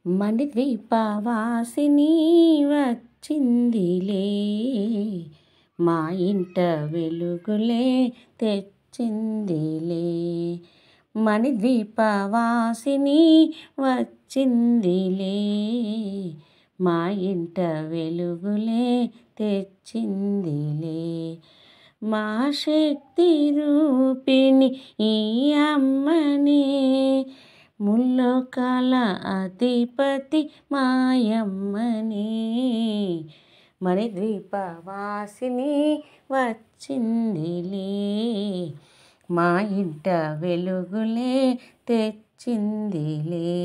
మణిద్వీపవాసిని వచ్చిందిలే, మా ఇంట వెలుగులే తెచ్చిందిలే. మణిద్వీపవాసిని వచ్చిందిలే, మా ఇంట వెలుగులే తెచ్చిందిలే. మా శక్తి రూపిణి ఈ అమ్మనే, ముల్లోకాల అధిపతి మాయమ్మనే. మణిద్వీపవాసిని వచ్చిందిలే, మా ఇంట వెలుగులే తెచ్చిందిలే.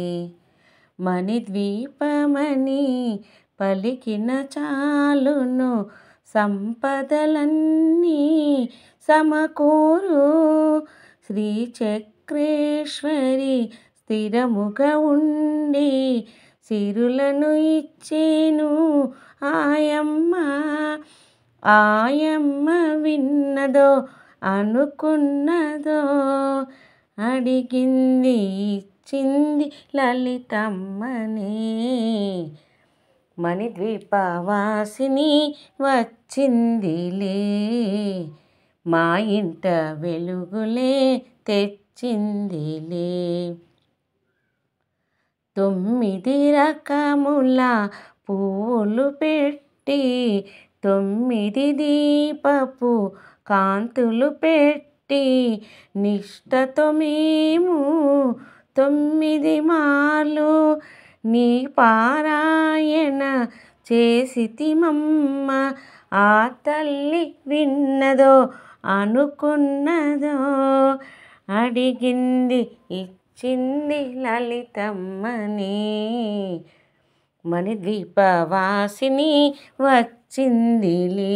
మణిద్వీపమని పలికిన చాలును, సంపదలన్నీ సమకూరు. శ్రీచక్రేశ్వరి స్థిరముగా ఉండి సిరులను ఇచ్చేను ఆయమ్మ. ఆయమ్మ విన్నదో అనుకున్నదో, అడిగింది ఇచ్చింది లలితమ్మనే. మణిద్వీపవాసిని వచ్చిందిలే, మా ఇంట వెలుగులే తెచ్చిందిలే. 9 రకముల పువ్వులు పెట్టి, 9 దీపపు కాంతులు పెట్టి, నిష్టతో మేము 9 మార్లు నీ పారాయణ చేసితిమమ్మ. ఆ తల్లి విన్నదో అనుకున్నదో, అడిగింది ఇచ్చింది లలితమ్మనే. మణిద్వీపవాసిని వచ్చిందిలే,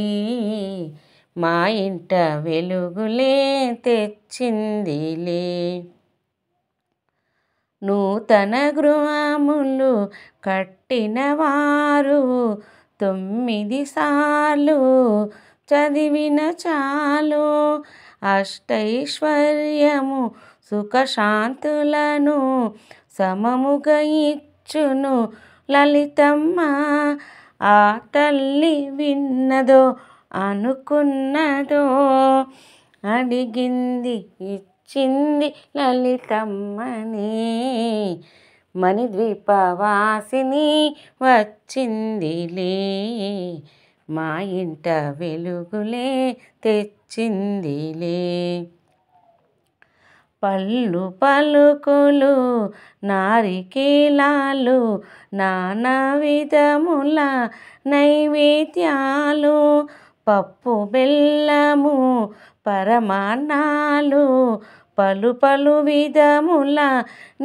మా ఇంట వెలుగులే తెచ్చిందిలే. నూతన గృహములు కట్టినవారు 9 సార్లు చదివిన చాలు, అష్టైశ్వర్యము సుఖశాంతులను సమముగా ఇచ్చును లలితమ్మ. ఆ తల్లి విన్నదో అనుకున్నదో, అడిగింది ఇచ్చింది లలితమ్మనే. మణిద్వీపవాసిని వచ్చిందిలే, మా ఇంట వెలుగులే తెచ్చిందిలే. పళ్ళు పలుకులు నారికేలాలు, నానా విధముల నైవేద్యాలు, పప్పు బెల్లము పరమాన్నాలు, పలు పలు విధముల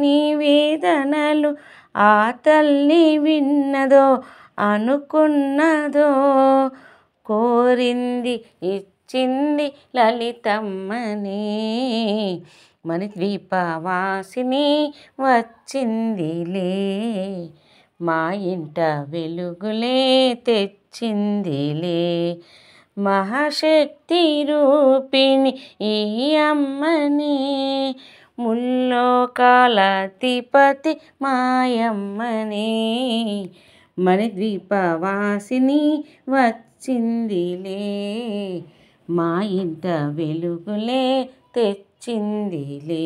నివేదనలు. ఆ తల్లి విన్నదో అనుకున్నదో, కోరింది ఇచ్చింది లలితమ్మనే. మణిద్వీపవాసిని వచ్చిందిలే, మా ఇంట వెలుగులే తెచ్చిందిలే. మహాశక్తి రూపిణి ఈ అమ్మనే, ముల్లోకాల అధిపతి మాయమ్మనే. మణిద్వీపవాసిని వచ్చిందిలే, మా ఇంట వెలుగులే తెచ్చిందిలే.